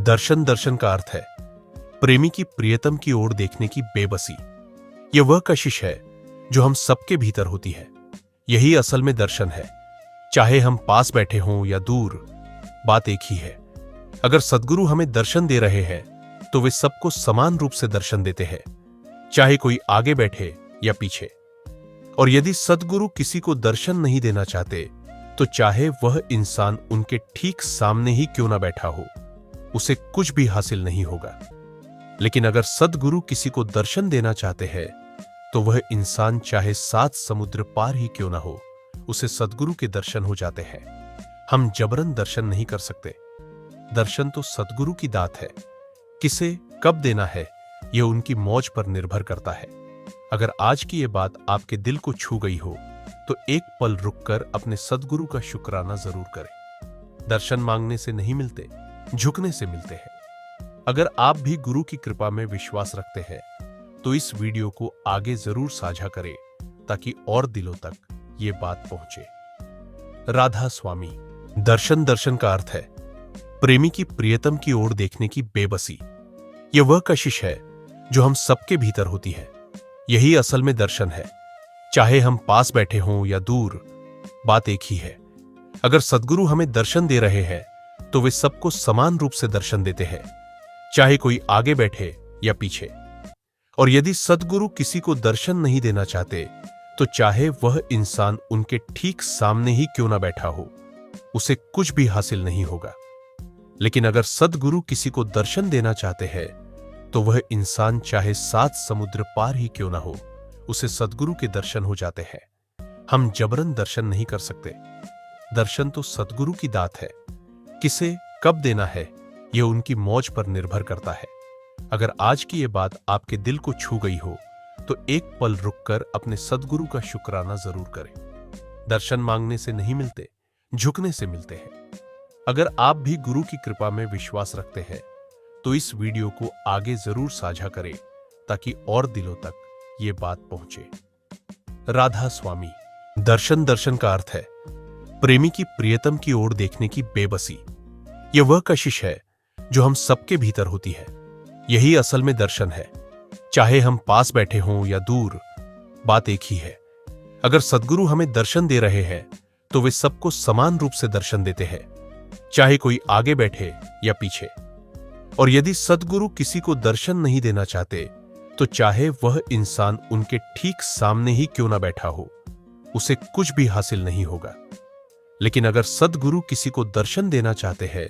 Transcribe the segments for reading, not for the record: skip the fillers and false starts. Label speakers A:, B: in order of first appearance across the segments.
A: दर्शन दर्शन का अर्थ है प्रेमी की प्रियतम की ओर देखने की बेबसी। यह वह कशिश है जो हम सबके भीतर होती है। यही असल में दर्शन है, चाहे हम पास बैठे हों या दूर, बात एक ही है। अगर सद्गुरु हमें दर्शन दे रहे हैं तो वे सबको समान रूप से दर्शन देते हैं, चाहे कोई आगे बैठे या पीछे। और यदि सद्गुरु किसी को दर्शन नहीं देना चाहते तो चाहे वह इंसान उनके ठीक सामने ही क्यों ना बैठा हो, उसे कुछ भी हासिल नहीं होगा। लेकिन अगर सद्गुरु किसी को दर्शन देना चाहते हैं तो वह इंसान चाहे 7 समुद्र पार ही क्यों ना हो, उसे सद्गुरु के दर्शन हो जाते हैं। हम जबरन दर्शन नहीं कर सकते। दर्शन तो सद्गुरु की दात है। किसे कब देना है यह उनकी मौज पर निर्भर करता है। अगर आज की यह बात आपके दिल को छू गई हो तो एक पल रुककर अपने सद्गुरु का शुक्राना जरूर करें। दर्शन मांगने से नहीं मिलते, झुकने से मिलते हैं। अगर आप भी गुरु की कृपा में विश्वास रखते हैं तो इस वीडियो को आगे जरूर साझा करें ताकि और दिलों तक ये बात पहुंचे। राधा स्वामी। दर्शन दर्शन का अर्थ है प्रेमी की प्रियतम की ओर देखने की बेबसी। यह वह कशिश है जो हम सबके भीतर होती है। यही असल में दर्शन है, चाहे हम पास बैठे हों या दूर, बात एक ही है। अगर सद्गुरु हमें दर्शन दे रहे हैं तो वे सबको समान रूप से दर्शन देते हैं, चाहे कोई आगे बैठे या पीछे। और यदि सद्गुरु किसी को दर्शन नहीं देना चाहते तो चाहे वह इंसान उनके ठीक सामने ही क्यों ना बैठा हो, उसे कुछ भी हासिल नहीं होगा। लेकिन अगर सद्गुरु किसी को दर्शन देना चाहते हैं तो वह इंसान चाहे 7 समुद्र पार ही क्यों ना हो, उसे सद्गुरु के दर्शन हो जाते हैं। हम जबरन दर्शन नहीं कर सकते। दर्शन तो सद्गुरु की दात है। किसे कब देना है यह उनकी मौज पर निर्भर करता है। अगर आज की यह बात आपके दिल को छू गई हो तो एक पल रुककर अपने सद्गुरु का शुक्राना जरूर करें। दर्शन मांगने से नहीं मिलते, झुकने से मिलते हैं। अगर आप भी गुरु की कृपा में विश्वास रखते हैं तो इस वीडियो को आगे जरूर साझा करें ताकि और दिलों तक ये बात पहुंचे। राधा स्वामी। दर्शन दर्शन का अर्थ है प्रेमी की प्रियतम की ओर देखने की बेबसी। यह वह कशिश है जो हम सबके भीतर होती है। यही असल में दर्शन है, चाहे हम पास बैठे हों या दूर, बात एक ही है। अगर सद्गुरु हमें दर्शन दे रहे हैं तो वे सबको समान रूप से दर्शन देते हैं, चाहे कोई आगे बैठे या पीछे। और यदि सद्गुरु किसी को दर्शन नहीं देना चाहते तो चाहे वह इंसान उनके ठीक सामने ही क्यों ना बैठा हो, उसे कुछ भी हासिल नहीं होगा। लेकिन अगर सद्गुरु किसी को दर्शन देना चाहते हैं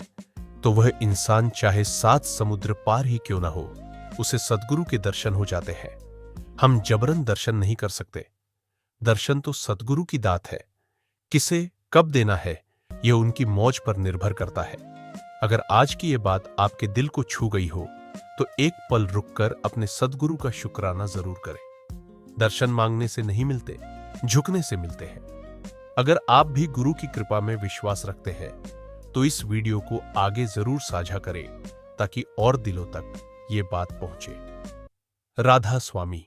A: तो वह इंसान चाहे 7 समुद्र पार ही क्यों ना हो, उसे सद्गुरु के दर्शन हो जाते हैं। हम जबरन दर्शन नहीं कर सकते। दर्शन तो सद्गुरु की दात है। किसे कब देना है यह उनकी मौज पर निर्भर करता है। अगर आज की यह बात आपके दिल को छू गई हो तो एक पल रुककर अपने सद्गुरु का शुक्राना जरूर करें। दर्शन मांगने से नहीं मिलते, झुकने से मिलते हैं। अगर आप भी गुरु की कृपा में विश्वास रखते हैं तो इस वीडियो को आगे जरूर साझा करें ताकि और दिलों तक ये बात पहुंचे। राधा स्वामी।